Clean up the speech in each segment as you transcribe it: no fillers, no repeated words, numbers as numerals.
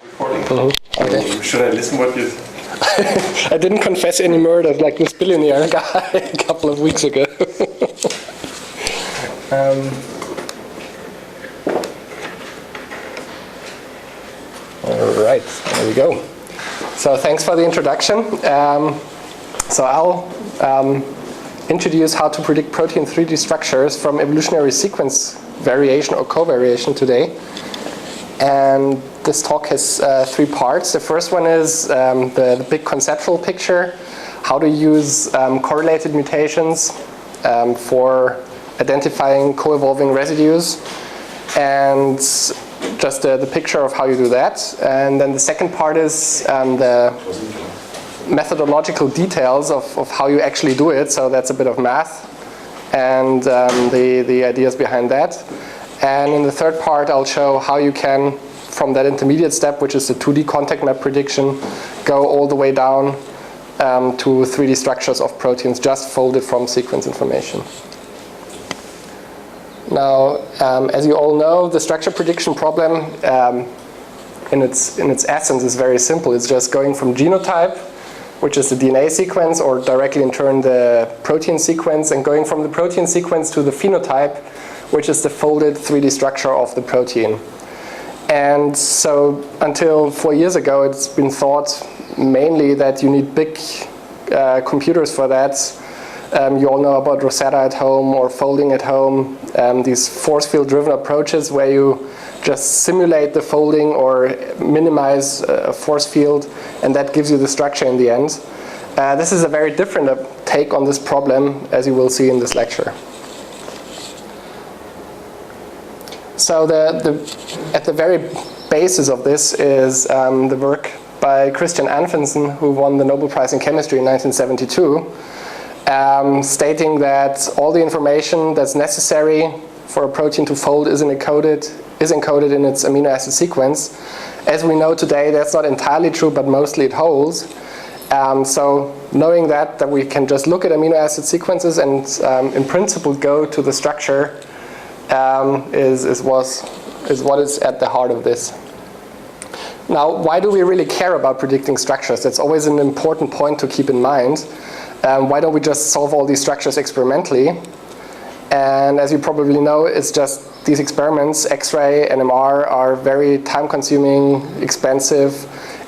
Okay. Should I listen what you... I didn't confess any murder like this billionaire guy a couple of weeks ago. All right, there we go. So thanks for the introduction. So I'll introduce how to predict protein 3D structures from evolutionary sequence variation or covariation today. And this talk has three parts. The first one is the big conceptual picture, how to use correlated mutations for identifying co-evolving residues, and just the picture of how you do that. And then the second part is the methodological details of how you actually do it. So that's a bit of math and the ideas behind that. And in the third part, I'll show how you can, from that intermediate step, which is the 2D contact map prediction, go all the way down to 3D structures of proteins just folded from sequence information. Now, as you all know, the structure prediction problem in its essence is very simple. It's just going from genotype, which is the DNA sequence, or directly in turn the protein sequence, and going from the protein sequence to the phenotype, which is the folded 3D structure of the protein. And so until 4 years ago, it's been thought mainly that you need big computers for that. You all know about Rosetta at home or folding at home, these force field driven approaches where you just simulate the folding or minimize a force field, and that gives you the structure in the end. This is a very different take on this problem, as you will see in this lecture. So at the very basis of this is the work by Christian Anfinsen, who won the Nobel Prize in Chemistry in 1972, stating that all the information that's necessary for a protein to fold is encoded in its amino acid sequence. As we know today, that's not entirely true, but mostly it holds. So knowing that we can just look at amino acid sequences and in principle go to the structure is what is at the heart of this. Now, why do we really care about predicting structures? That's always an important point to keep in mind. Why don't we just solve all these structures experimentally? And as you probably know, it's just these experiments, X-ray, NMR, are very time-consuming, expensive,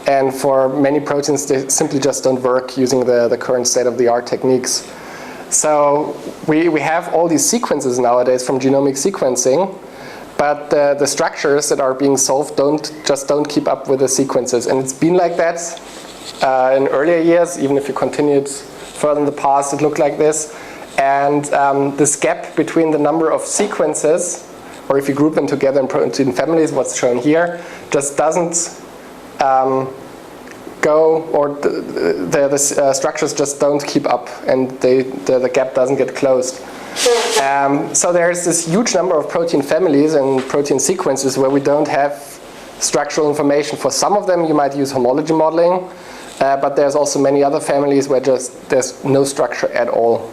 and for many proteins, they simply just don't work using the current state-of-the-art techniques. So we have all these sequences nowadays from genomic sequencing, but the structures that are being solved don't keep up with the sequences. And it's been like that in earlier years. Even if you continued further in the past, it looked like this. And this gap between the number of sequences, or if you group them together in protein families, what's shown here, just doesn't go, or the structures just don't keep up, and the gap doesn't get closed. So there's this huge number of protein families and protein sequences where we don't have structural information. For some of them, you might use homology modeling, but there's also many other families where there's no structure at all.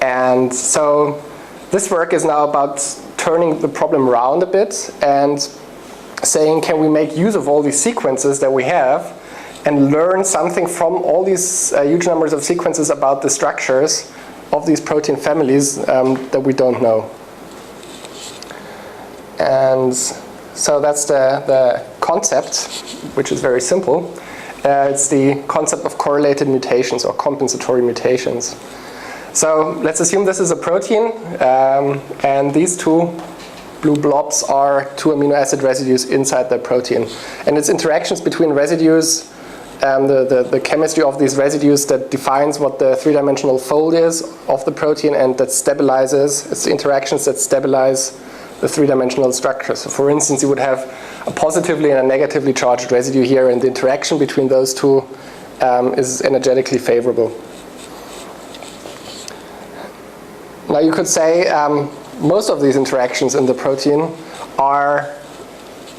And so this work is now about turning the problem around a bit and saying, can we make use of all these sequences that we have and learn something from all these huge numbers of sequences about the structures of these protein families that we don't know. And so that's the concept, which is very simple. It's the concept of correlated mutations or compensatory mutations. So let's assume this is a protein, and these two blue blobs are two amino acid residues inside the protein. And it's interactions between residues, the chemistry of these residues that defines what the three-dimensional fold is of the protein, and that stabilizes. It's the interactions that stabilize the three-dimensional structure. So for instance, you would have a positively and a negatively charged residue here, and the interaction between those two is energetically favorable. Now you could say most of these interactions in the protein are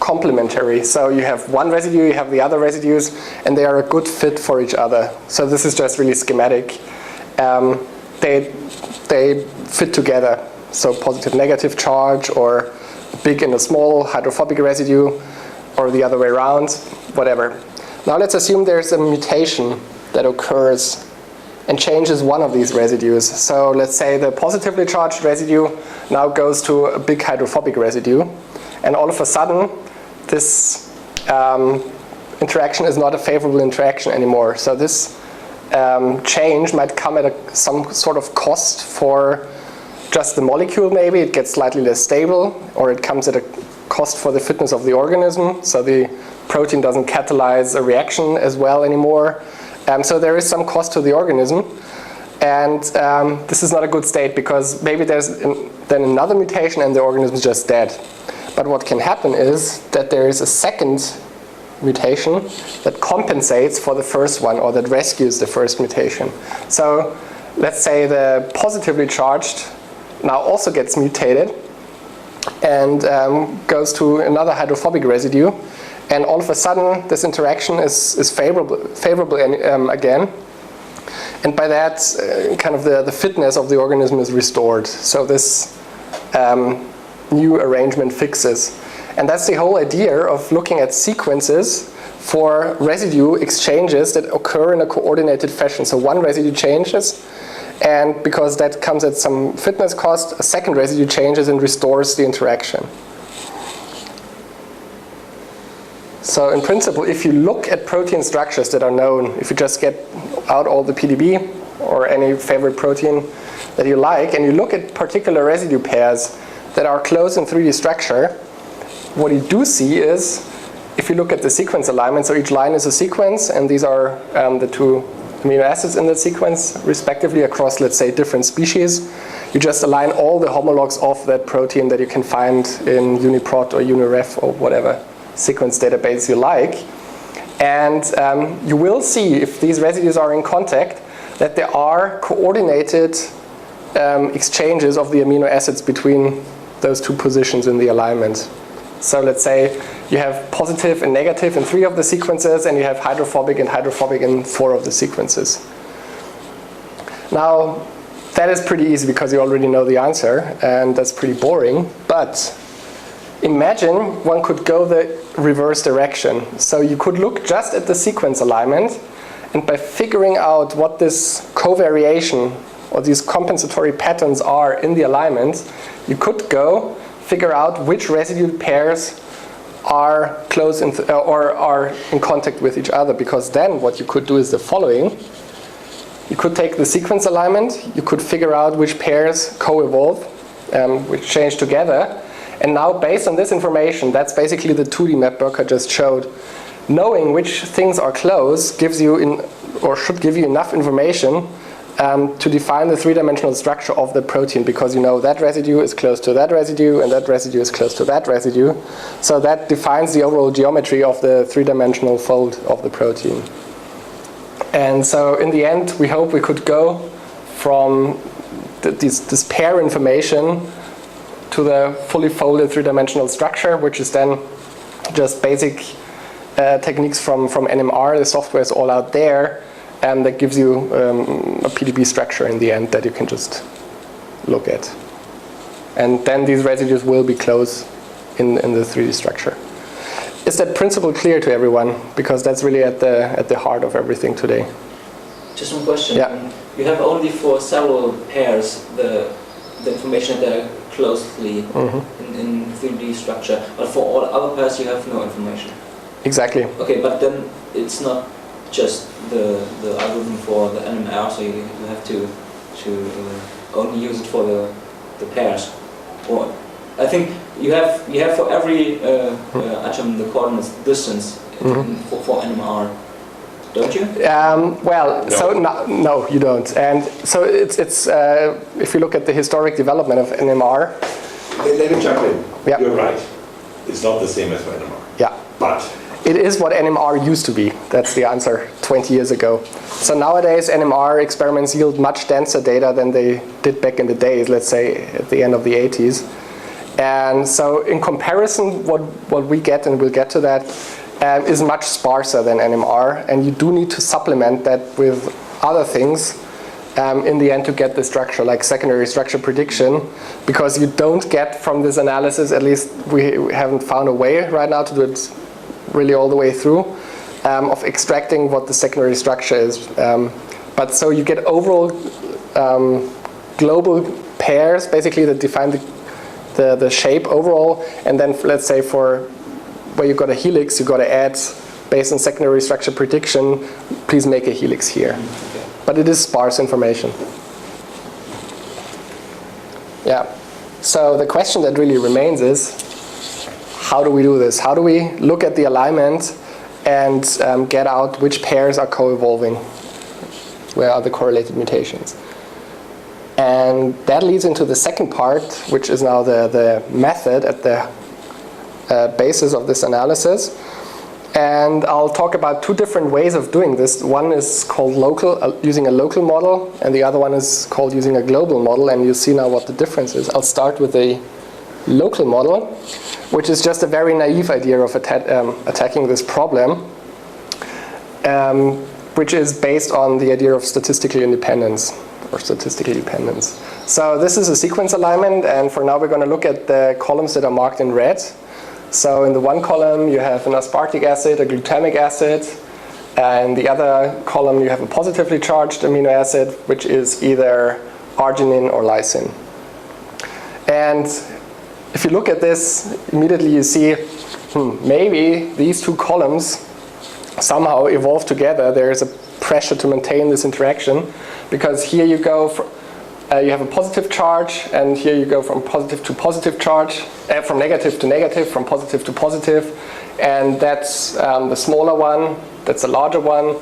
complementary. So you have one residue, you have the other residues, and they are a good fit for each other. So this is just really schematic. They fit together. So positive, negative charge, or a big and a small hydrophobic residue or the other way around, whatever. Now let's assume there's a mutation that occurs and changes one of these residues. So let's say the positively charged residue now goes to a big hydrophobic residue, and all of a sudden this interaction is not a favorable interaction anymore. So this change might come at some sort of cost for just the molecule. Maybe it gets slightly less stable, or it comes at a cost for the fitness of the organism, so the protein doesn't catalyze a reaction as well anymore. So there is some cost to the organism, and this is not a good state, because maybe there's then another mutation and the organism is just dead. But what can happen is that there is a second mutation that compensates for the first one, or that rescues the first mutation. So let's say the positively charged now also gets mutated and goes to another hydrophobic residue, and all of a sudden this interaction is favorable again, and by that kind of the fitness of the organism is restored. So this new arrangement fixes. And that's the whole idea of looking at sequences for residue exchanges that occur in a coordinated fashion. So one residue changes, and because that comes at some fitness cost, a second residue changes and restores the interaction. So in principle, if you look at protein structures that are known, if you just get out all the PDB or any favorite protein that you like, and you look at particular residue pairs that are close in 3D structure, what you do see is, if you look at the sequence alignment, so each line is a sequence, and these are the two amino acids in the sequence, respectively, across, let's say, different species. You just align all the homologs of that protein that you can find in UniProt or UniRef or whatever sequence database you like. And you will see, if these residues are in contact, that there are coordinated exchanges of the amino acids between those two positions in the alignment. So let's say you have positive and negative in 3 of the sequences, and you have hydrophobic and hydrophobic in 4 of the sequences. Now, that is pretty easy because you already know the answer, and that's pretty boring. But imagine one could go the reverse direction. So you could look just at the sequence alignment, and by figuring out what this covariation or these compensatory patterns are in the alignment, you could go figure out which residue pairs are close or are in contact with each other, because then what you could do is the following. You could take the sequence alignment, you could figure out which pairs co-evolve, which change together, and now based on this information, that's basically the 2D map Burke just showed, knowing which things are close gives you should give you enough information to define the 3-dimensional structure of the protein, because you know that residue is close to that residue and that residue is close to that residue. So that defines the overall geometry of the 3-dimensional fold of the protein. And so in the end, we hope we could go from this pair information to the fully folded 3-dimensional structure, which is then just basic techniques from NMR. The software is all out there. And that gives you a PDB structure in the end that you can just look at. And then these residues will be close in the 3D structure. Is that principle clear to everyone? Because that's really at the heart of everything today. Just one question. Yeah. You have only for several pairs the information that are closely in 3D structure, but for all other pairs you have no information. Exactly. Okay, but then it's not just the algorithm for the NMR, so you have to only use it for the pairs. Or I think you have for every atom the coordinates distance for NMR, don't you? Well, no. So no, you don't. And so it's if you look at the historic development of NMR. Let me jump in. Yeah. You're right. It's not the same as for NMR. Yeah. But it is what NMR used to be. That's the answer 20 years ago. So nowadays NMR experiments yield much denser data than they did back in the days, let's say at the end of the 80s. And so in comparison, what we get, and we'll get to that, is much sparser than NMR. And you do need to supplement that with other things in the end to get the structure, like secondary structure prediction, because you don't get from this analysis, at least we haven't found a way right now to do it really all the way through, of extracting what the secondary structure is. But so you get overall global pairs, basically, that define the shape overall, and then let's say for where you've got a helix, you've got to add, based on secondary structure prediction, please make a helix here. Okay. But it is sparse information. Yeah. So the question that really remains is, how do we do this? How do we look at the alignment and get out which pairs are co-evolving? Where are the correlated mutations? And that leads into the second part, which is now the method at the basis of this analysis. And I'll talk about two different ways of doing this. One is called local, using a local model, and the other one is called using a global model, and you'll see now what the difference is. I'll start with a local model, which is just a very naive idea of attacking this problem, which is based on the idea of statistical independence, or statistical dependence. So this is a sequence alignment, and for now we're going to look at the columns that are marked in red. So in the one column you have an aspartic acid, a glutamic acid, and the other column you have a positively charged amino acid, which is either arginine or lysine. And if you look at this, immediately you see, maybe these two columns somehow evolve together. There is a pressure to maintain this interaction, because here you go you have a positive charge, and here you go from positive to positive charge, from negative to negative, from positive to positive, and that's the smaller one, that's a larger one,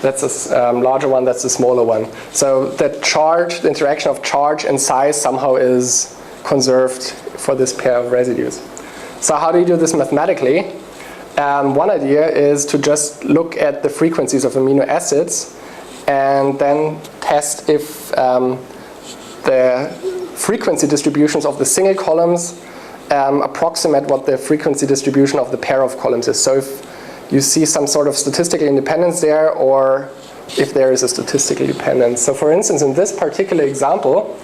that's a larger one, that's the smaller one. So the interaction of charge and size somehow is conserved for this pair of residues. So how do you do this mathematically? One idea is to just look at the frequencies of amino acids and then test if the frequency distributions of the single columns approximate what the frequency distribution of the pair of columns is. So if you see some sort of statistical independence there, or if there is a statistical dependence. So for instance, in this particular example,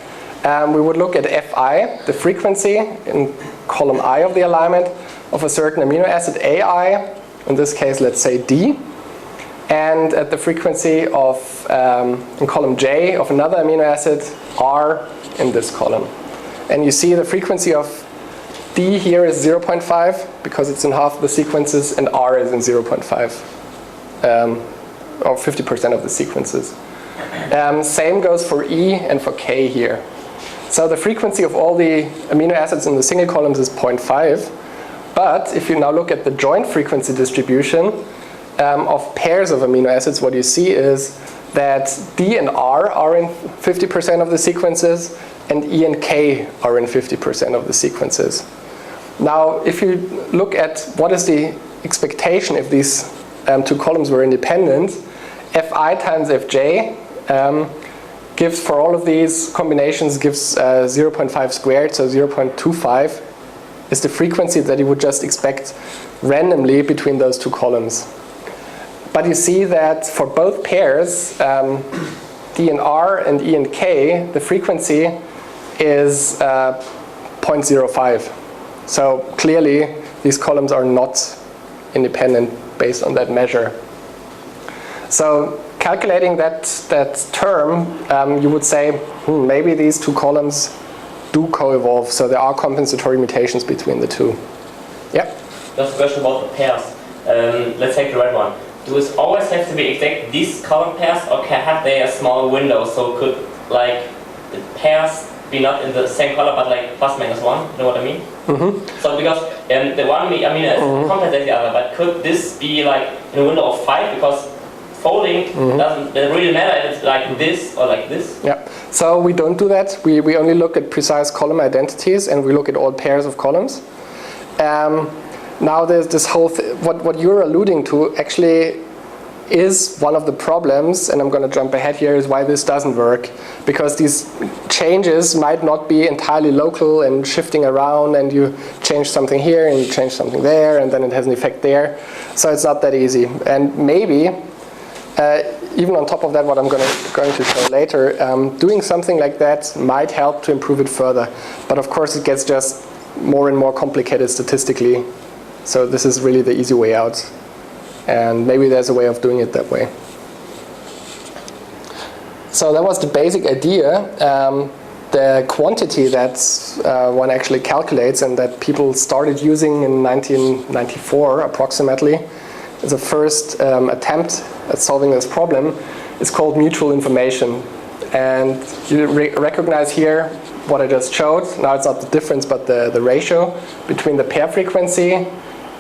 we would look at Fi, the frequency in column I of the alignment of a certain amino acid Ai, in this case let's say D, and at the frequency of, in column J, of another amino acid R in this column. And you see the frequency of D here is 0.5 because it's in half of the sequences, and R is in 0.5, or 50% of the sequences. Same goes for E and for K here. So the frequency of all the amino acids in the single columns is 0.5. But if you now look at the joint frequency distribution of pairs of amino acids, what you see is that D and R are in 50% of the sequences, and E and K are in 50% of the sequences. Now, if you look at what is the expectation if these two columns were independent, Fi times Fj gives, for all of these combinations, gives 0.5 squared, so 0.25 is the frequency that you would just expect randomly between those two columns. But you see that for both pairs, D and R and E and K, the frequency is 0.05. So clearly, these columns are not independent based on that measure. So calculating that term, you would say, maybe these two columns do co-evolve, so there are compensatory mutations between the two. Yeah? Just a question about the pairs. Let's take the red one. Do it always have to be exact these column pairs, or have they a small window, so could like the pairs be not in the same color but like plus minus one? You know what I mean? Mm-hmm. So because the one compensates the other, but could this be like in a window of 5, because folding doesn't really matter if it's like this or like this? Yeah. So we don't do that. We only look at precise column identities, and we look at all pairs of columns. Now there's this whole what you're alluding to actually is one of the problems, and I'm going to jump ahead here, is why this doesn't work. Because these changes might not be entirely local and shifting around, and you change something here and you change something there, and then it has an effect there. So it's not that easy. And maybe, even on top of that, what I'm going to show later, doing something like that might help to improve it further. But of course it gets just more and more complicated statistically. So this is really the easy way out. And maybe there's a way of doing it that way. So that was the basic idea. The quantity that one actually calculates and that people started using in 1994 approximately as a first attempt at solving this problem is called mutual information. And you recognize here what I just showed. Now it's not the difference but the ratio between the pair frequency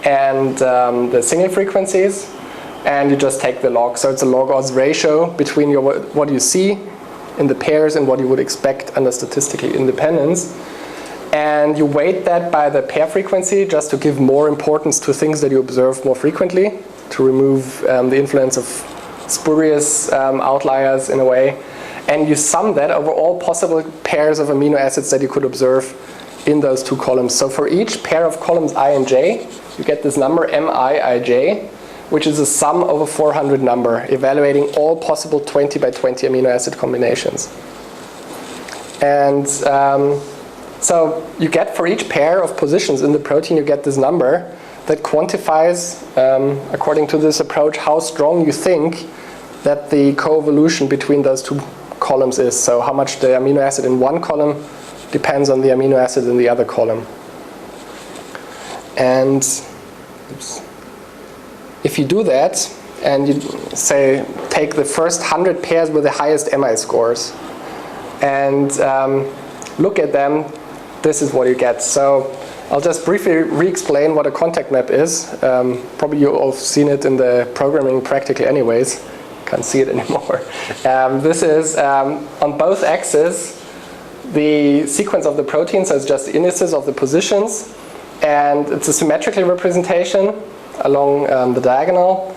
and the single frequencies. And you just take the log. So it's a log-odds ratio between what you see in the pairs and what you would expect under statistical independence. And you weight that by the pair frequency just to give more importance to things that you observe more frequently, to remove the influence of spurious outliers in a way. And you sum that over all possible pairs of amino acids that you could observe in those two columns. So for each pair of columns I and j, you get this number MIIJ, which is a sum over 400 number, evaluating all possible 20 by 20 amino acid combinations. And so you get for each pair of positions in the protein, you get this number that quantifies, according to this approach, how strong you think that the coevolution between those two columns is. So how much the amino acid in one column depends on the amino acid in the other column. And if you do that, and you say, take the first 100 pairs with the highest MI scores, and look at them, this is what you get. So I'll just briefly re-explain what a contact map is. Probably you all have seen it in the programming practically anyways. Can't see it anymore. This is, on both axes, the sequence of the protein, so it's just the indices of the positions, and it's a symmetrical representation along the diagonal.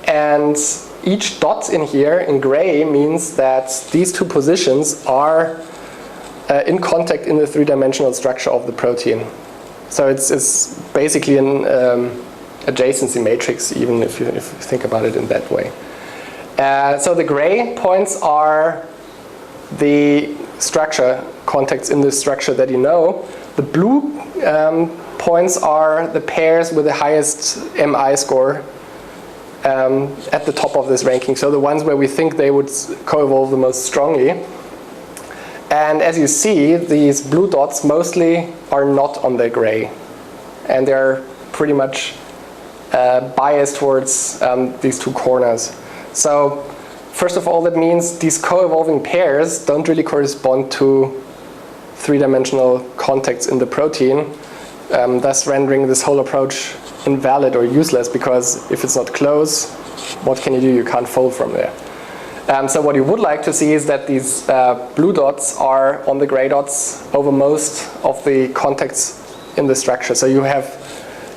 And each dot in here in gray means that these two positions are in contact in the three-dimensional structure of the protein. So it's basically an adjacency matrix, even if you think about it in that way. So the gray points are the structure contacts in this structure that you know. The blue points are the pairs with the highest MI score at the top of this ranking. So the ones where we think they would co-evolve the most strongly. And as you see, these blue dots mostly are not on the gray. And they're pretty much biased towards these two corners. So first of all, that means these co-evolving pairs don't really correspond to three-dimensional contacts in the protein, thus rendering this whole approach invalid or useless, because if it's not close, what can you do? You can't fold from there. So what you would like to see is that these blue dots are on the gray dots over most of the contacts in the structure. So you have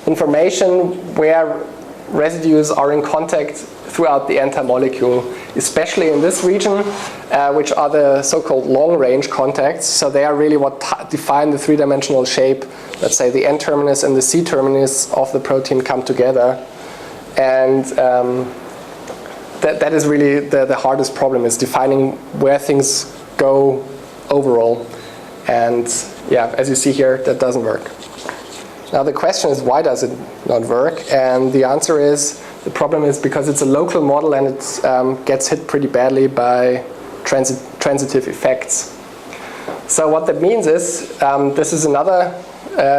information where residues are in contact throughout the entire molecule, especially in this region, which are the so-called long-range contacts. So they are really what define the three-dimensional shape. Let's say the N-terminus and the C-terminus of the protein come together. And that is really the hardest problem, is defining where things go overall. And yeah, as you see here, that doesn't work. Now the question is, why does it not work? And the answer is, the problem is because it's a local model and it gets hit pretty badly by transitive effects. So what that means is, this is another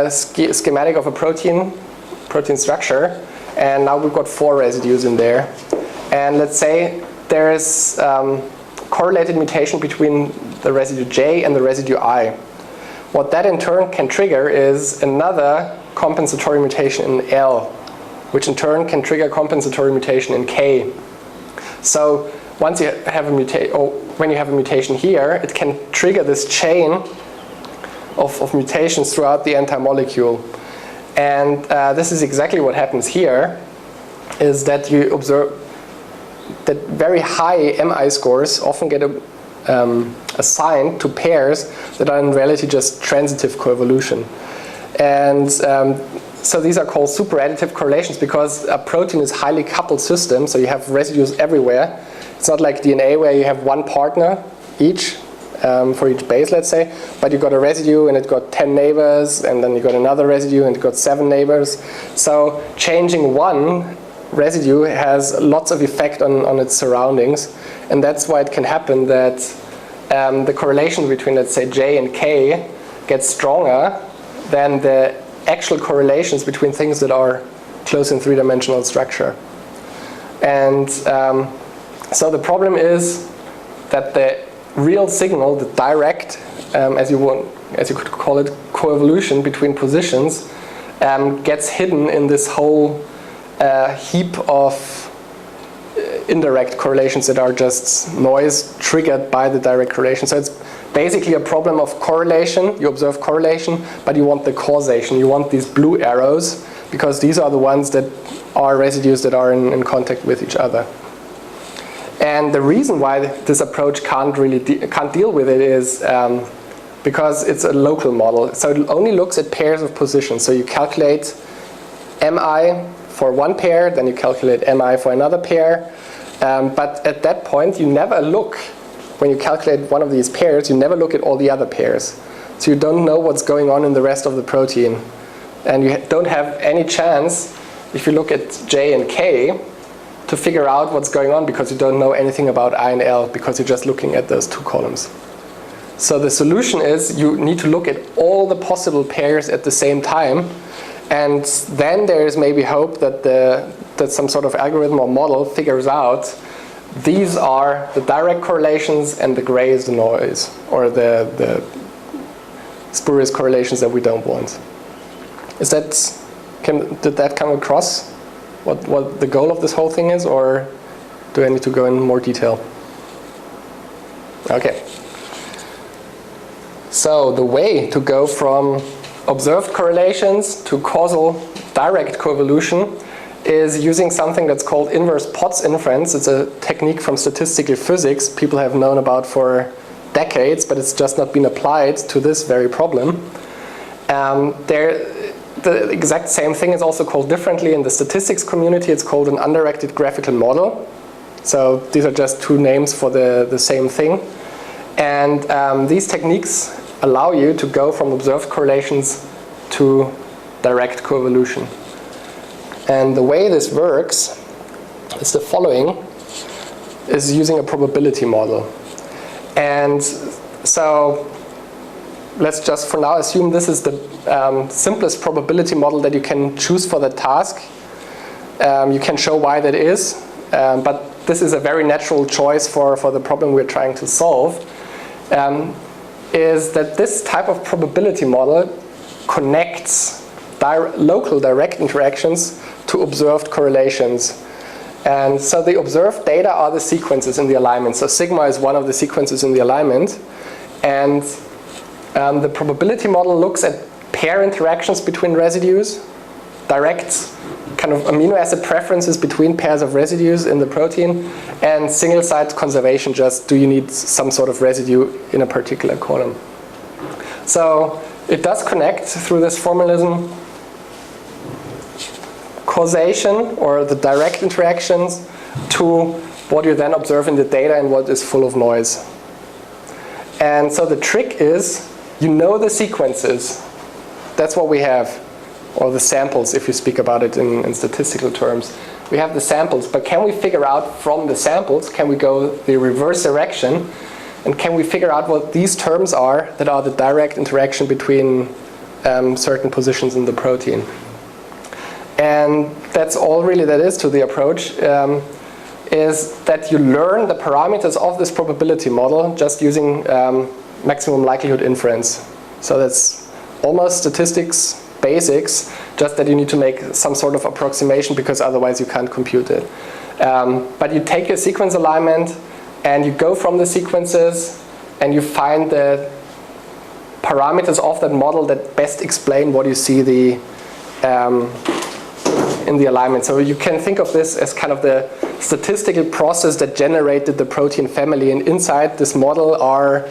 schematic of a protein structure, and now we've got 4 residues in there. And let's say there is correlated mutation between the residue J and the residue I. What that in turn can trigger is another compensatory mutation in L, which in turn can trigger compensatory mutation in K. So once you have a when you have a mutation here, it can trigger this chain of mutations throughout the entire molecule. And this is exactly what happens here, is that you observe that very high MI scores often get assigned to pairs that are in reality just transitive coevolution. And so these are called super-additive correlations because a protein is a highly coupled system, so you have residues everywhere. It's not like DNA where you have one partner each for each base, let's say, but you got a residue and it got 10 neighbors, and then you got another residue and it got 7 neighbors. So changing one residue has lots of effect on its surroundings, and that's why it can happen that the correlation between, let's say, J and K gets stronger than the actual correlations between things that are close in three-dimensional structure. And so the problem is that the real signal, the direct, as you could call it, coevolution between positions, gets hidden in this whole heap of indirect correlations that are just noise triggered by the direct correlation. So it's basically a problem of correlation. You observe correlation, but you want the causation. You want these blue arrows, because these are the ones that are residues that are in contact with each other. And the reason why this approach can't deal with it is because it's a local model. So it only looks at pairs of positions. So you calculate mi for one pair, then you calculate mi for another pair. But at that point, you never look, when you calculate one of these pairs, you never look at all the other pairs. So you don't know what's going on in the rest of the protein. And you don't have any chance, if you look at J and K, to figure out what's going on, because you don't know anything about I and L, because you're just looking at those two columns. So the solution is you need to look at all the possible pairs at the same time, and then there is maybe hope that that some sort of algorithm or model figures out these are the direct correlations and the gray is the noise, or the spurious correlations that we don't want. Did that come across? What the goal of this whole thing is, or do I need to go in more detail? Okay. So the way to go from observed correlations to causal direct coevolution is using something that's called inverse Potts inference. It's a technique from statistical physics people have known about for decades, but it's just not been applied to this very problem. The exact same thing is also called differently in the statistics community. It's called an undirected graphical model. So these are just two names for the same thing. And these techniques allow you to go from observed correlations to direct coevolution. And the way this works is the following, is using a probability model. And so let's just for now assume this is the simplest probability model that you can choose for the task. You can show why that is, but this is a very natural choice for the problem we're trying to solve, is that this type of probability model connects local direct interactions to observed correlations. And so the observed data are the sequences in the alignment. So sigma is one of the sequences in the alignment. And the probability model looks at pair interactions between residues, direct kind of amino acid preferences between pairs of residues in the protein, and single site conservation, just do you need some sort of residue in a particular column. So it does connect through this formalism causation, or the direct interactions, to what you then observe in the data and what is full of noise. And so the trick is, you know the sequences. That's what we have. Or the samples, if you speak about it in statistical terms. We have the samples, but can we figure out from the samples, can we go the reverse direction, and can we figure out what these terms are that are the direct interaction between certain positions in the protein? And that's all really that is to the approach, is that you learn the parameters of this probability model just using maximum likelihood inference. So that's almost statistics basics, just that you need to make some sort of approximation, because otherwise you can't compute it. But you take your sequence alignment and you go from the sequences and you find the parameters of that model that best explain what you see in the alignment. So you can think of this as kind of the statistical process that generated the protein family, and inside this model are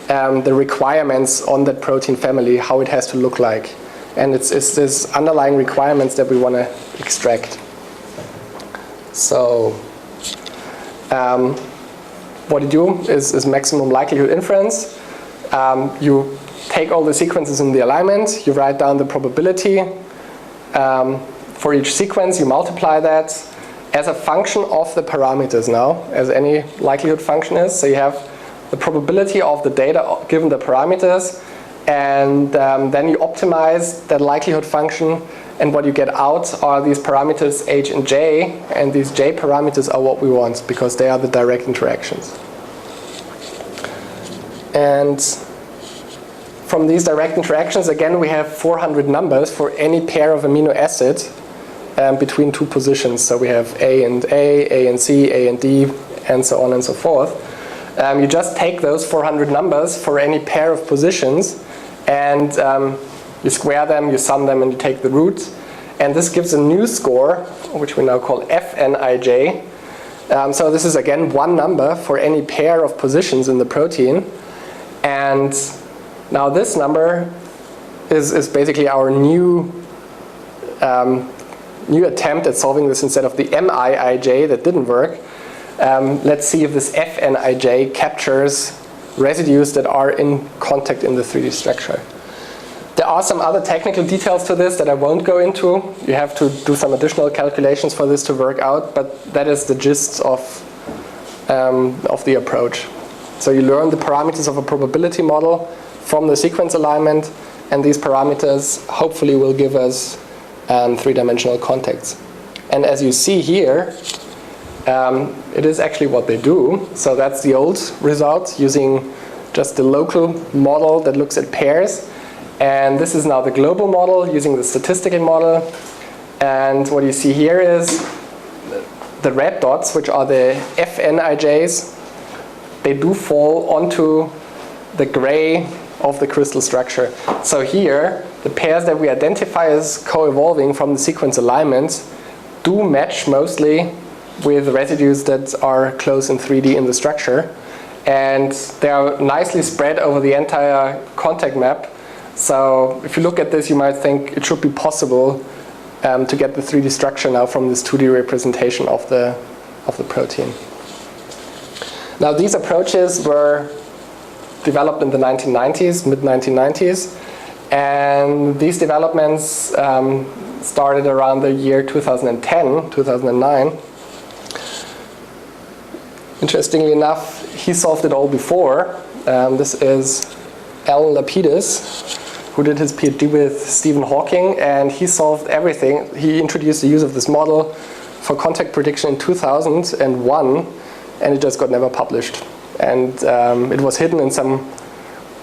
the requirements on that protein family, how it has to look like. And it's this underlying requirements that we want to extract. So what you do is maximum likelihood inference. You take all the sequences in the alignment, you write down the probability for each sequence, you multiply that as a function of the parameters now, as any likelihood function is. So you have the probability of the data given the parameters, and then you optimize that likelihood function, and what you get out are these parameters h and j, and these j parameters are what we want because they are the direct interactions. And from these direct interactions, again, we have 400 numbers for any pair of amino acids between two positions. So we have A and C, A and D, and so on and so forth. You just take those 400 numbers for any pair of positions, and you square them, you sum them, and you take the root. And this gives a new score, which we now call Fnij. So this is, again, one number for any pair of positions in the protein. And now this number is basically our new attempt at solving this instead of the Miij that didn't work. Let's see if this Fnij captures residues that are in contact in the 3D structure. There are some other technical details to this that I won't go into. You have to do some additional calculations for this to work out, but that is the gist of the approach. So you learn the parameters of a probability model from the sequence alignment, and these parameters hopefully will give us three-dimensional contacts. And as you see here, it is actually what they do. So that's the old result using just the local model that looks at pairs. And this is now the global model using the statistical model. And what you see here is the red dots, which are the Fnijs. They do fall onto the gray of the crystal structure. So here, the pairs that we identify as co-evolving from the sequence alignment do match mostly with residues that are close in 3D in the structure. And they are nicely spread over the entire contact map. So if you look at this, you might think it should be possible to get the 3D structure now from this 2D representation of the protein. Now these approaches were developed in the 1990s, mid-1990s, and these developments started around the year 2010, 2009. Interestingly enough, he solved it all before. This is Elle Lapidus, who did his PhD with Stephen Hawking, and he solved everything. He introduced the use of this model for contact prediction in 2001, and it just got never published. And it was hidden in some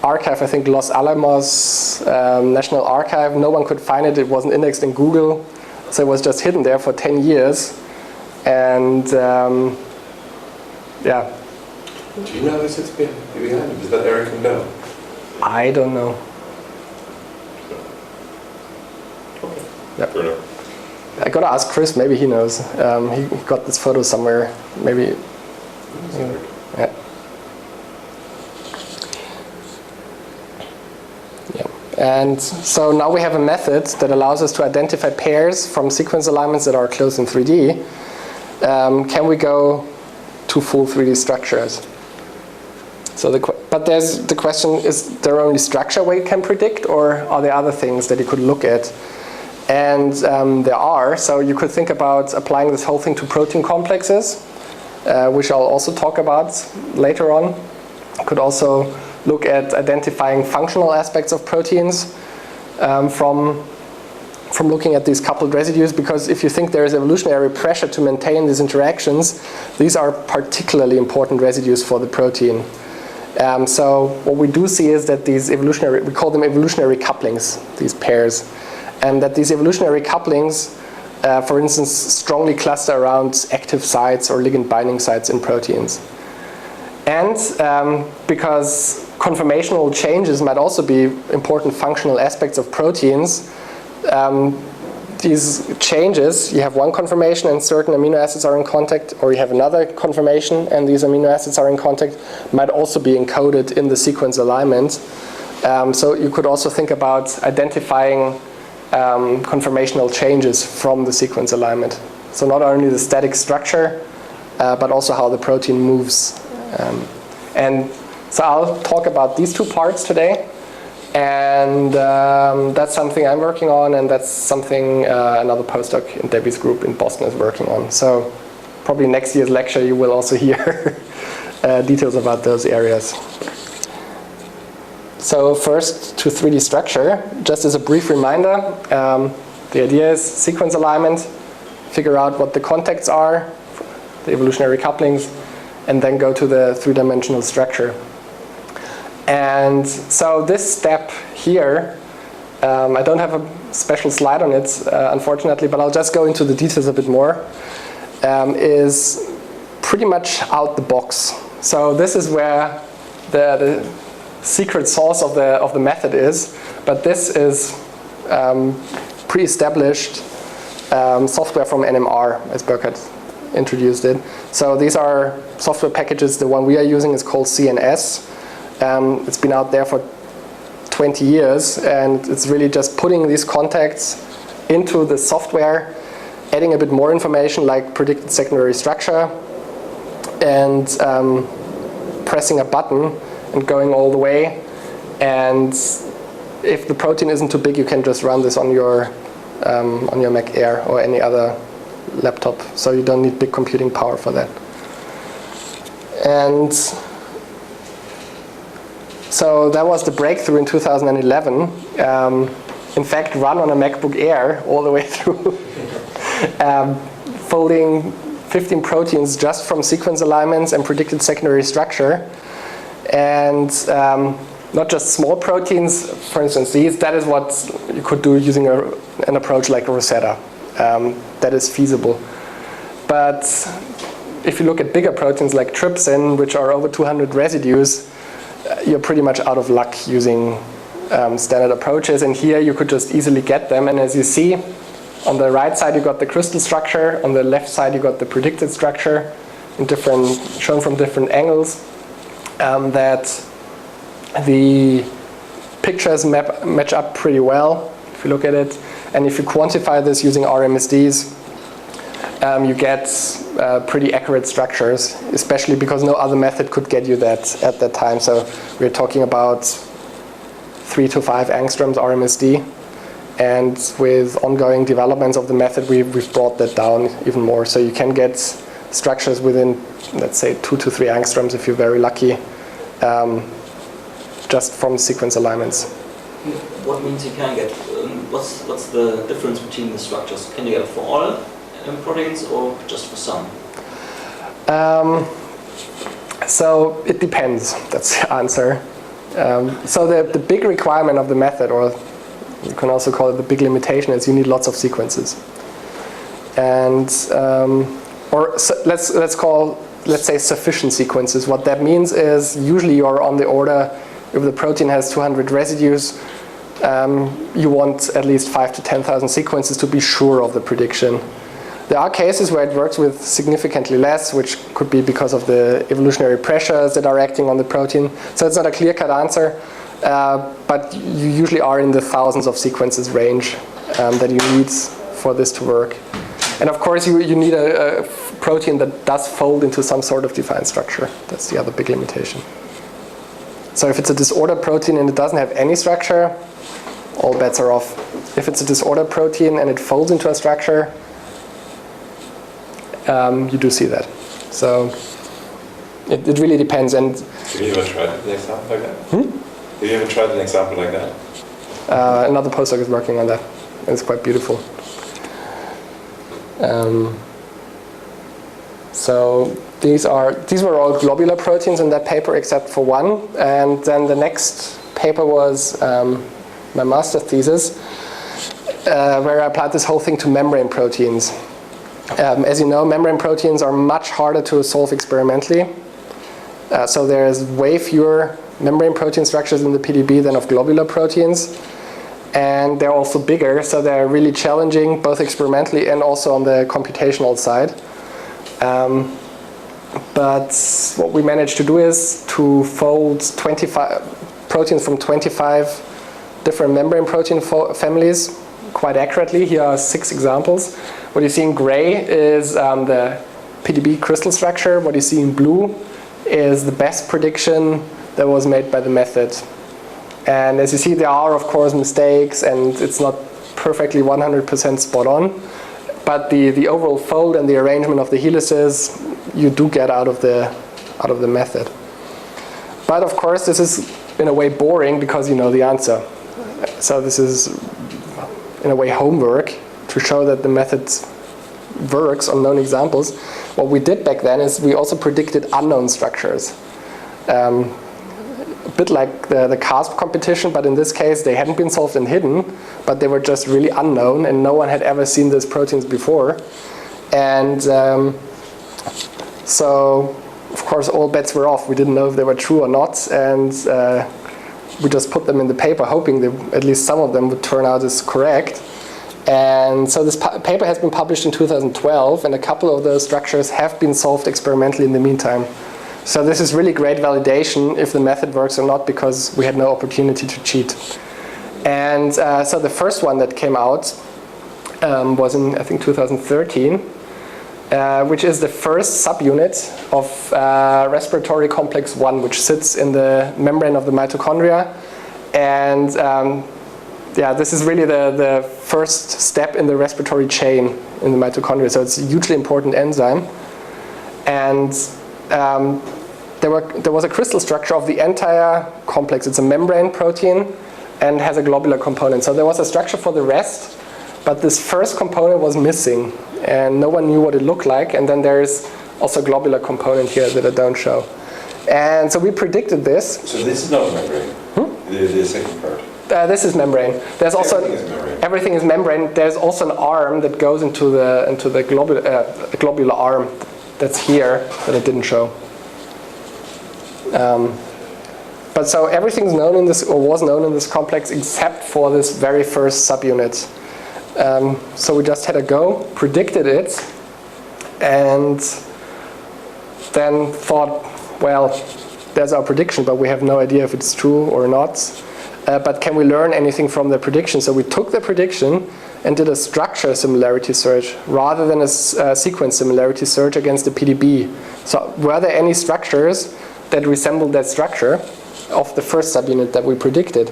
archive, I think Los Alamos National Archive. No one could find it. It wasn't indexed in Google. So it was just hidden there for 10 years. And yeah. Do you know who sits behind him? Does that Eric know? I don't know. Okay. Yep. Fair enough. I gotta ask Chris, maybe he knows. He got this photo somewhere. Maybe. Yeah. And so now we have a method that allows us to identify pairs from sequence alignments that are close in 3D. Can we go to full 3D structures? So but there's the question, is there only structure we can predict, or are there other things that you could look at? And there are. So you could think about applying this whole thing to protein complexes, which I'll also talk about later on. You could also look at identifying functional aspects of proteins from looking at these coupled residues, because if you think there is evolutionary pressure to maintain these interactions, these are particularly important residues for the protein. So what we do see is that these evolutionary, we call them evolutionary couplings, these pairs, and that these evolutionary couplings, for instance, strongly cluster around active sites or ligand binding sites in proteins. And because conformational changes might also be important functional aspects of proteins, these changes, you have one conformation and certain amino acids are in contact, or you have another conformation and these amino acids are in contact, might also be encoded in the sequence alignment. So you could also think about identifying conformational changes from the sequence alignment. So not only the static structure, but also how the protein moves And so I'll talk about these two parts today. And that's something I'm working on, and that's something another postdoc in Debbie's group in Boston is working on. So probably next year's lecture you will also hear details about those areas. So first to 3D structure, just as a brief reminder, the idea is sequence alignment, figure out what the contacts are, the evolutionary couplings, and then go to the three-dimensional structure. And so this step here, I don't have a special slide on it, unfortunately, but I'll just go into the details a bit more, is pretty much out the box. So this is where the secret sauce of the method is, but this is pre-established software from NMR, as Burkhard introduced it. So these are software packages. The one we are using is called CNS. It's been out there for 20 years, and it's really just putting these contacts into the software, adding a bit more information like predicted secondary structure, and pressing a button and going all the way. And if the protein isn't too big, you can just run this on your Mac Air or any other laptop. So you don't need big computing power for that. And so that was the breakthrough in 2011. In fact, run on a MacBook Air all the way through, folding 15 proteins just from sequence alignments and predicted secondary structure. And not just small proteins, for instance, these, that is what you could do using an approach like Rosetta. That is feasible. But if you look at bigger proteins like trypsin, which are over 200 residues, you're pretty much out of luck using standard approaches. And here you could just easily get them. And as you see, on the right side you got the crystal structure, on the left side you got the predicted structure, in shown from different angles. That the pictures match up pretty well if you look at it. And if you quantify this using RMSDs, you get pretty accurate structures, especially because no other method could get you that at that time. So we're talking about 3 to 5 angstroms RMSD. And with ongoing developments of the method, we've brought that down even more. So you can get structures within, let's say, 2 to 3 angstroms if you're very lucky, just from sequence alignments. What means you can get? What's the difference between the structures? Can you get for all proteins or just for some? So it depends. That's the answer. So the big requirement of the method, or you can also call it the big limitation, is you need lots of sequences. And let's say sufficient sequences. What that means is usually you're on the order, if the protein has 200 residues, you want at least 5,000 to 10,000 sequences to be sure of the prediction. There are cases where it works with significantly less, which could be because of the evolutionary pressures that are acting on the protein. So it's not a clear-cut answer, but you usually are in the thousands of sequences range that you need for this to work. And of course, you need a protein that does fold into some sort of defined structure. That's the other big limitation. So if it's a disordered protein and it doesn't have any structure, all bets are off. If it's a disordered protein and it folds into a structure, you do see that. So it really depends. And have you ever tried an example like that? Have you ever tried an example like that? Another postdoc is working on that. It's quite beautiful. So these were all globular proteins in that paper except for one. And then the next paper was my master thesis, where I applied this whole thing to membrane proteins. As you know, membrane proteins are much harder to solve experimentally. So there's way fewer membrane protein structures in the PDB than of globular proteins. And they're also bigger, so they're really challenging both experimentally and also on the computational side. But what we managed to do is to fold 25 proteins from 25 different membrane protein families quite accurately. Here are 6 examples. What you see in gray is the PDB crystal structure. What you see in blue is the best prediction that was made by the method. And as you see, there are of course mistakes, and it's not perfectly 100% spot on. But the overall fold and the arrangement of the helices you do get out of the method. But of course, this is in a way boring because you know the answer. So this is in a way homework to show that the method works on known examples. What we did back then is we also predicted unknown structures. A bit like the CASP competition, but in this case they hadn't been solved and hidden, but they were just really unknown and no one had ever seen these proteins before. And so of course all bets were off. We didn't know if they were true or not, and we just put them in the paper hoping that at least some of them would turn out as correct. And so this paper has been published in 2012, and a couple of those structures have been solved experimentally in the meantime. So this is really great validation if the method works or not, because we had no opportunity to cheat. And so the first one that came out was in, I think, 2013, which is the first subunit of respiratory complex 1, which sits in the membrane of the mitochondria. And yeah, this is really the first step in the respiratory chain in the mitochondria. So it's a hugely important enzyme. And there was a crystal structure of the entire complex. It's a membrane protein and has a globular component. So there was a structure for the rest, but this first component was missing, and no one knew what it looked like. And then there's also a globular component here that I don't show. And so we predicted this. So this is not membrane, the second part. This is membrane. There's also Everything is membrane. There's also an arm that goes into the globular arm that's here that I didn't show. But so everything's known in this, or was known in this complex, except for this very first subunit. So we just had a go, predicted it, and then thought, well, there's our prediction, but we have no idea if it's true or not. But can we learn anything from the prediction? So we took the prediction and did a structure similarity search rather than a sequence similarity search against the PDB. So were there any structures that resembled that structure of the first subunit that we predicted?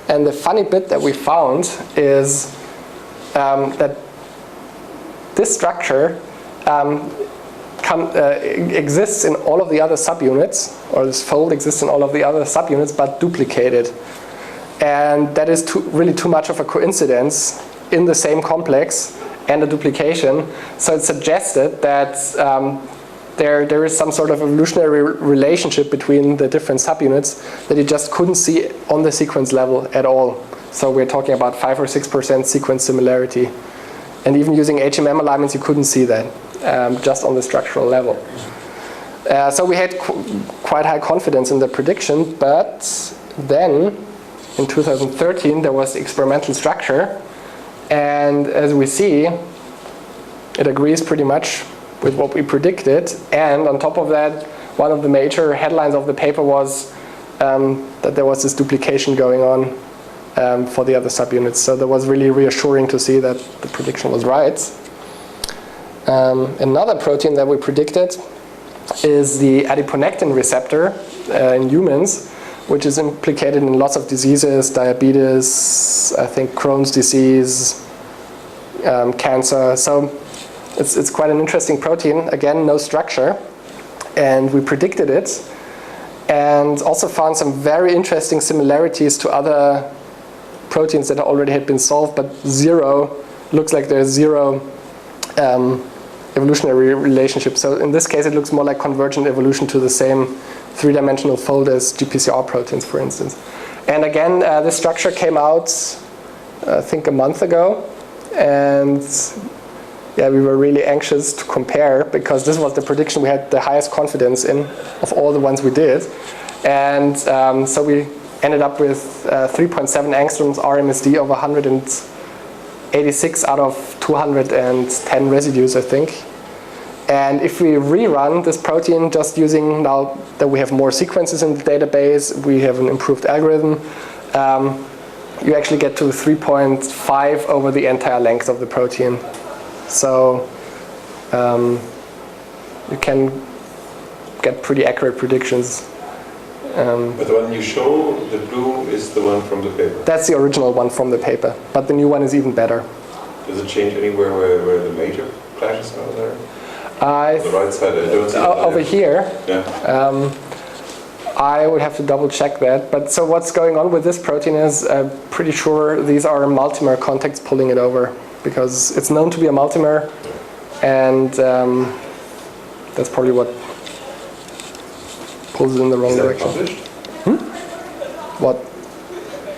And the funny bit that we found is that this structure exists in all of the other subunits, or this fold exists in all of the other subunits, but duplicated. And that is really too much of a coincidence in the same complex and a duplication. So it suggested that there is some sort of evolutionary relationship between the different subunits that you just couldn't see on the sequence level at all. So we're talking about 5 or 6% sequence similarity. And even using HMM alignments, you couldn't see that, just on the structural level. So we had quite high confidence in the prediction, but then in 2013 there was the experimental structure, and as we see, it agrees pretty much with what we predicted. And on top of that, one of the major headlines of the paper was that there was this duplication going on for the other subunits. So that was really reassuring to see that the prediction was right. Another protein that we predicted is the adiponectin receptor in humans, which is implicated in lots of diseases, diabetes, I think Crohn's disease, cancer. So it's quite an interesting protein. Again, no structure. And we predicted it, and also found some very interesting similarities to other proteins that already had been solved, but looks like there's zero evolutionary relationship. So in this case, it looks more like convergent evolution to the same three-dimensional fold as GPCR proteins, for instance. And again, this structure came out, I think, a month ago. And yeah, we were really anxious to compare, because this was the prediction we had the highest confidence in of all the ones we did. And so we ended up with 3.7 angstroms RMSD over 186 out of 210 residues, I think. And if we rerun this protein just using, now that we have more sequences in the database, we have an improved algorithm, you actually get to 3.5 over the entire length of the protein. So you can get pretty accurate predictions. But the one you show, the blue, is the one from the paper. That's the original one from the paper, but the new one is even better. Does it change anywhere where the major clashes are there? On the right side, I don't see it over here. Yeah. I would have to double check that. But so what's going on with this protein is I'm pretty sure these are multimer contacts pulling it over, because it's known to be a multimer, and that's probably what pulls it in the wrong direction. Published? What?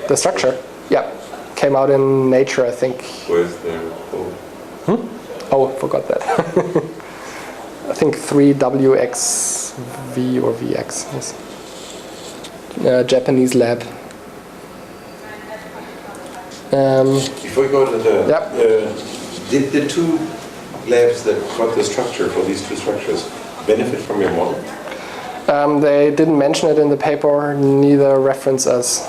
The structure? Yeah. Came out in Nature, I think. Where's the Oh, forgot that. I think 3WXV or VX. Yes. Japanese lab. Before you go to the... Yep. Did the two labs that got the structure for these two structures benefit from your model? They didn't mention it in the paper, neither reference us.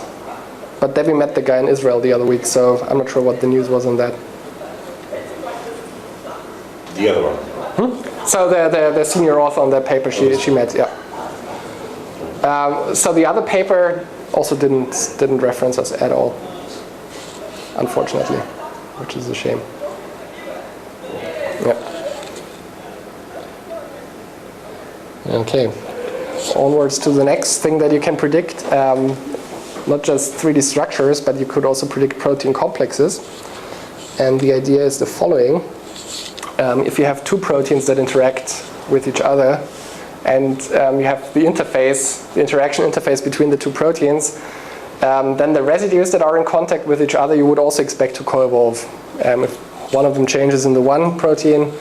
But Debbie met the guy in Israel the other week, so I'm not sure what the news was on that. The other one? So the senior author on that paper she met, yeah. So the other paper also didn't reference us at all, unfortunately, which is a shame. Yeah. Okay. Onwards to the next thing that you can predict. Not just 3D structures, but you could also predict protein complexes. And the idea is the following. If you have two proteins that interact with each other, and you have the interaction interface between the two proteins, then the residues that are in contact with each other you would also expect to co-evolve. If one of them changes in the one protein,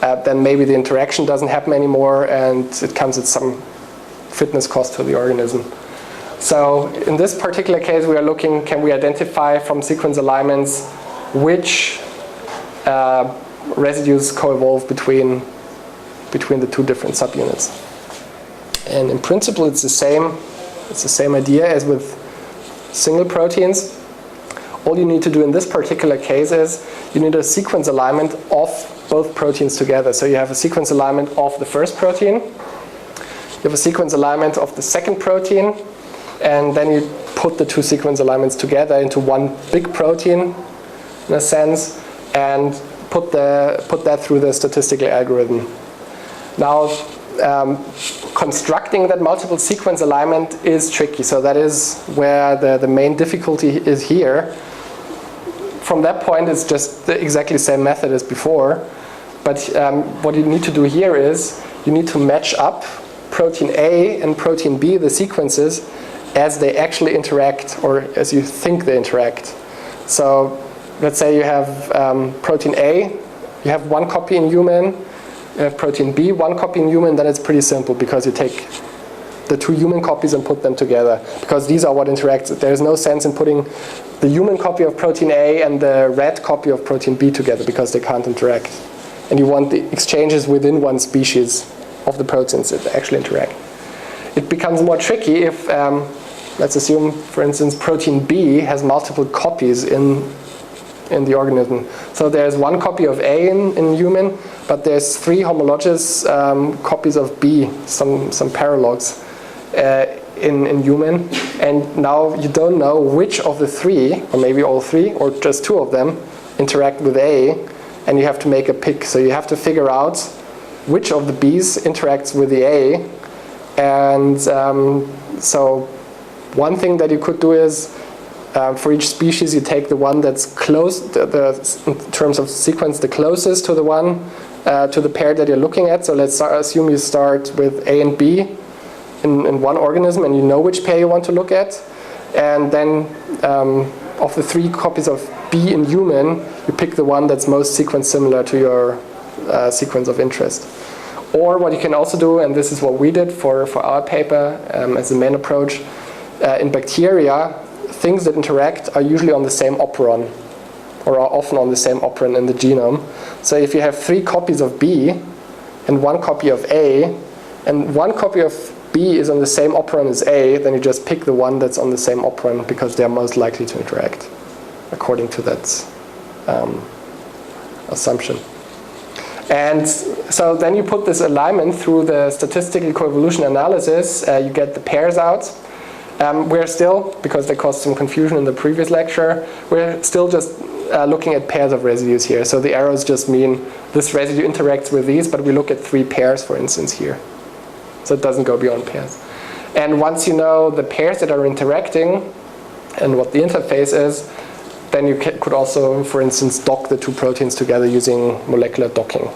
then maybe the interaction doesn't happen anymore, and it comes at some fitness cost to the organism. So in this particular case, we are looking, can we identify from sequence alignments which residues co-evolve between the two different subunits. And in principle, it's the same idea as with single proteins. All you need to do in this particular case is you need a sequence alignment of both proteins together. So you have a sequence alignment of the first protein, you have a sequence alignment of the second protein, and then you put the two sequence alignments together into one big protein, in a sense, and put that through the statistical algorithm. Now, constructing that multiple sequence alignment is tricky. So that is where the main difficulty is here. From that point, it's just the exactly same method as before. But what you need to do here is you need to match up protein A and protein B, the sequences, as they actually interact, or as you think they interact. So let's say you have protein A, you have one copy in human, you have protein B, one copy in human, then it's pretty simple because you take the two human copies and put them together, because these are what interacts. There's no sense in putting the human copy of protein A and the rat copy of protein B together because they can't interact. And you want the exchanges within one species of the proteins that actually interact. It becomes more tricky if, let's assume, for instance, protein B has multiple copies in the organism. So there's one copy of A in human, but there's three homologous copies of B, some paralogs in human. And now you don't know which of the three, or maybe all three, or just two of them, interact with A, and you have to make a pick. So you have to figure out which of the B's interacts with the A. And so one thing that you could do is, for each species, you take the one that's close, in terms of sequence, the closest to the one, to the pair that you're looking at. So let's assume you start with A and B in one organism, and you know which pair you want to look at. And then of the three copies of B in human, you pick the one that's most sequence similar to your sequence of interest. Or what you can also do, and this is what we did for our paper as the main approach, in bacteria, things that interact are usually on the same operon, or are often on the same operon in the genome. So if you have three copies of B and one copy of A, and one copy of B is on the same operon as A, then you just pick the one that's on the same operon because they're most likely to interact, according to that assumption. And so then you put this alignment through the statistical coevolution analysis, you get the pairs out. We're still, because there caused some confusion in the previous lecture, we're still just looking at pairs of residues here. So the arrows just mean this residue interacts with these, but we look at 3 pairs, for instance, here. So it doesn't go beyond pairs. And once you know the pairs that are interacting and what the interface is, then you could also, for instance, dock the 2 proteins together using molecular docking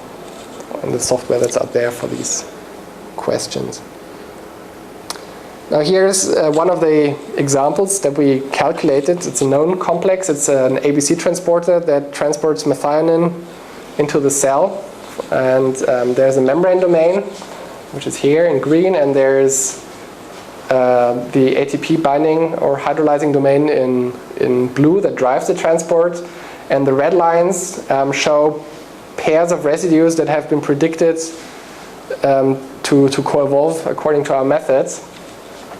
and the software that's out there for these questions. Now here's one of the examples that we calculated. It's a known complex. It's an ABC transporter that transports methionine into the cell. And there's a membrane domain, which is here in green, and there's the ATP binding or hydrolyzing domain in blue that drives the transport. And the red lines show pairs of residues that have been predicted to co-evolve according to our methods.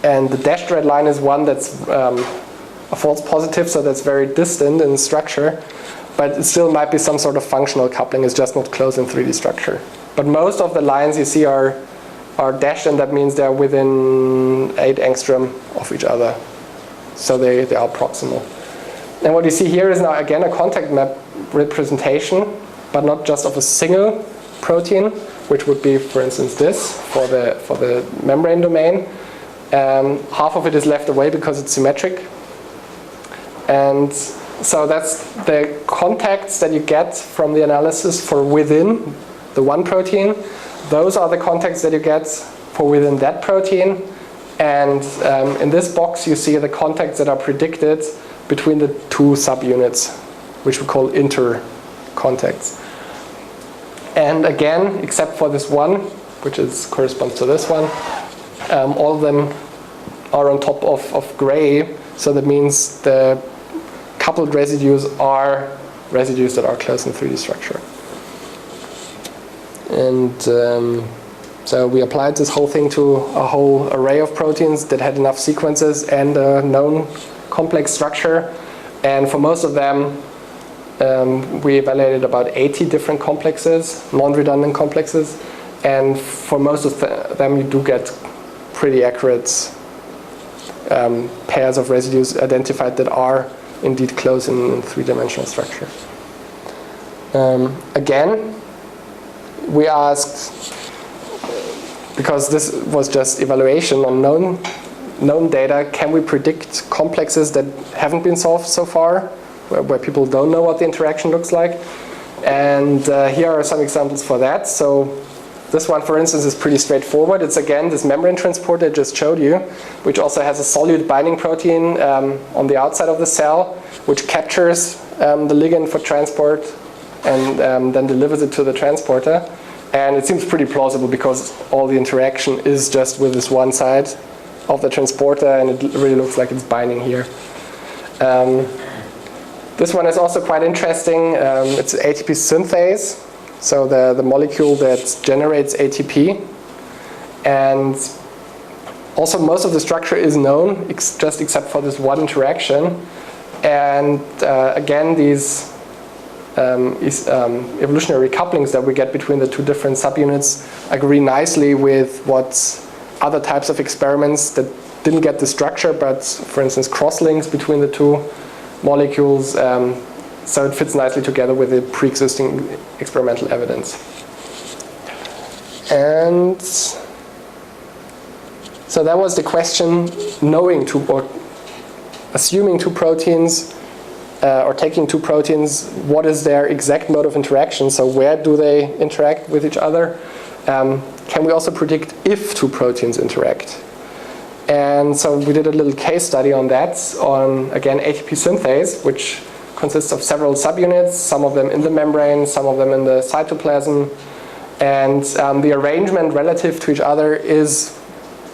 And the dashed red line is one that's a false positive, so that's very distant in structure. But it still might be some sort of functional coupling. It's just not close in 3D structure. But most of the lines you see are dashed, and that means they're within 8 angstrom of each other. So they are proximal. And what you see here is now again a contact map representation, but not just of a single protein, which would be, for instance, this for the membrane domain. Half of it is left away because it's symmetric. And so that's the contacts that you get from the analysis for within the one protein. Those are the contacts that you get for within that protein. And in this box you see the contacts that are predicted between the 2 subunits, which we call intercontacts. And again, except for this one, which corresponds to this one, all of them are on top of gray. So that means the coupled residues are residues that are close in 3D structure. And so we applied this whole thing to a whole array of proteins that had enough sequences and a known complex structure. And for most of them, we evaluated about 80 different complexes, non-redundant complexes. And for most of them, you do get pretty accurate pairs of residues identified that are indeed close in 3-dimensional structure. Again, we asked, because this was just evaluation on known data, can we predict complexes that haven't been solved so far, where people don't know what the interaction looks like? And here are some examples for that. So this one, for instance, is pretty straightforward. It's again this membrane transporter I just showed you, which also has a solute binding protein on the outside of the cell, which captures the ligand for transport and then delivers it to the transporter. And it seems pretty plausible because all the interaction is just with this one side of the transporter, and it really looks like it's binding here. This one is also quite interesting. It's ATP synthase, so the molecule that generates ATP. And also most of the structure is known, just except for this one interaction. And again, these evolutionary couplings that we get between the 2 different subunits agree nicely with what other types of experiments that didn't get the structure, but for instance cross-links between the 2 molecules. So it fits nicely together with the pre-existing experimental evidence. And so that was the question, knowing or assuming 2 proteins, or taking 2 proteins, what is their exact mode of interaction? So where do they interact with each other? Can we also predict if 2 proteins interact? And so we did a little case study on that, on again ATP synthase, which consists of several subunits, some of them in the membrane, some of them in the cytoplasm. And the arrangement relative to each other is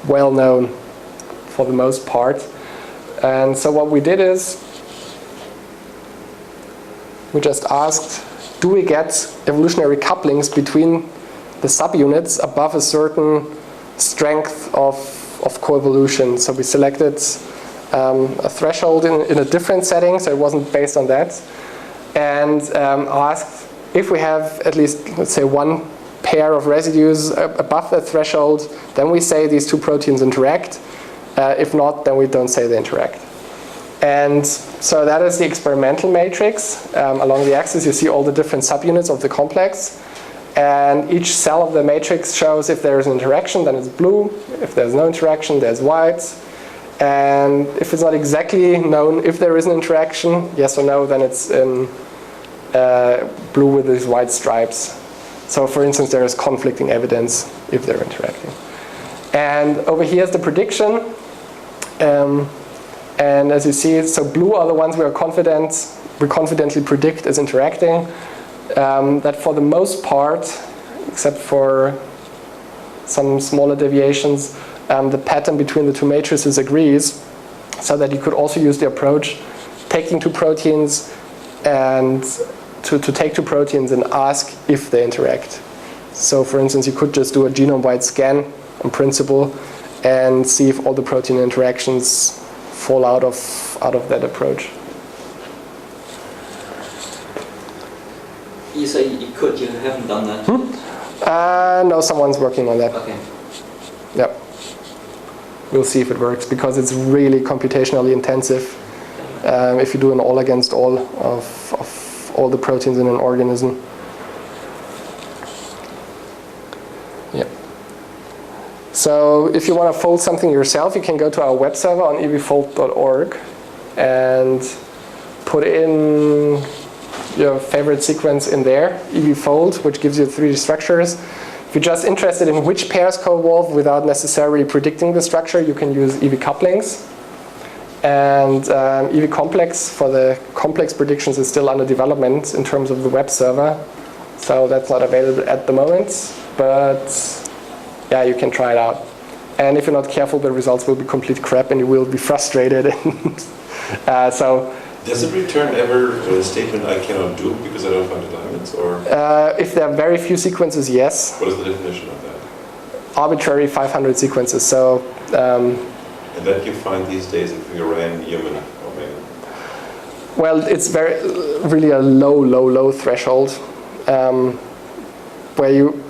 well known for the most part. And so what we did is, we just asked, do we get evolutionary couplings between the subunits above a certain strength of coevolution? So we selected a threshold in a different setting, so it wasn't based on that, and asked if we have at least, let's say, one pair of residues above that threshold, then we say these two proteins interact. If not, then we don't say they interact. And so that is the experimental matrix. Along the axis, you see all the different subunits of the complex. And each cell of the matrix shows if there is an interaction, then it's blue. If there's no interaction, there's white. And if it's not exactly known if there is an interaction, yes or no, then it's in blue with these white stripes. So for instance, there is conflicting evidence if they're interacting. And over here is the prediction. And as you see, so blue are the ones we confidently predict as interacting. That for the most part, except for some smaller deviations, the pattern between the two matrices agrees, so that you could also use the approach taking two proteins and to take two proteins and ask if they interact. So for instance, you could just do a genome-wide scan in principle and see if all the protein interactions fall out of that approach. You say you could, you haven't done that? No, someone's working on that. Okay. Yep. We'll see if it works, because it's really computationally intensive. If you do an all against all of all the proteins in an organism. Yeah. So if you want to fold something yourself, you can go to our web server on evolut.org and put in your favorite sequence in there, evofold, which gives you 3D structures. If you're just interested in which pairs co-evolve without necessarily predicting the structure, you can use EV couplings. And EV complex for the complex predictions is still under development in terms of the web server. So that's not available at the moment, but yeah, you can try it out. And if you're not careful, the results will be complete crap and you will be frustrated. So does it return ever a statement I cannot do because I don't find the diamonds? Or if there are very few sequences, yes. What is the definition of that? Arbitrary 500 sequences. So and that you find these days if you ran human or man? Well, it's really a low threshold, where you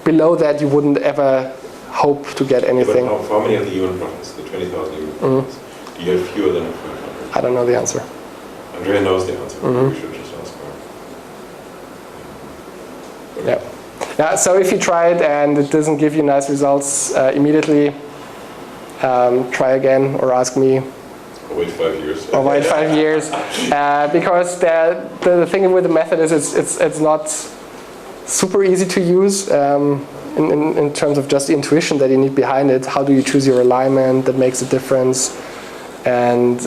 below that you wouldn't ever hope to get anything. Yeah, but how many of the human prophets, the 20,000 human prophets, do you have fewer than 500? I don't know the answer. Andrea knows the answer. We should just ask her. Yeah. So if you try it and it doesn't give you nice results immediately, try again or ask me. Or wait 5 years. Or wait 5 years, because the thing with the method is it's not super easy to use in terms of just the intuition that you need behind it. How do you choose your alignment that makes a difference, and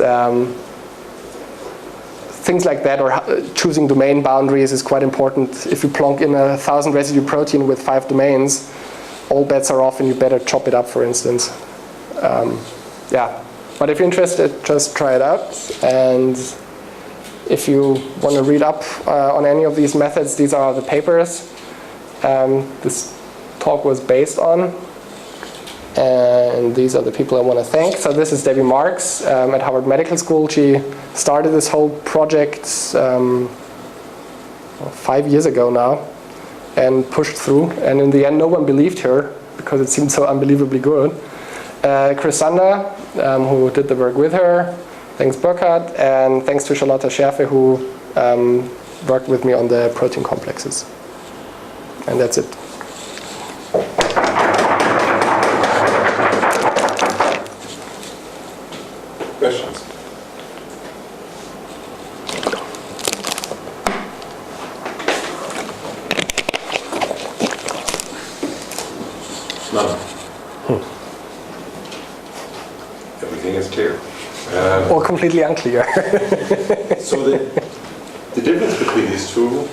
things like that, or choosing domain boundaries is quite important. If you plonk in 1,000 residue protein with 5 domains, all bets are off and you better chop it up, for instance. Yeah, but if you're interested, just try it out. And if you want to read up on any of these methods, these are the papers this talk was based on. And these are the people I want to thank. So this is Debbie Marks at Harvard Medical School. She started this whole project 5 years ago now and pushed through. And in the end, no one believed her because it seemed so unbelievably good. Chris Sander, who did the work with her. Thanks Burkhard. And thanks to Charlotte Scherfe, who worked with me on the protein complexes. And that's it. Questions? None. Everything is clear. Or completely unclear. So the difference between these two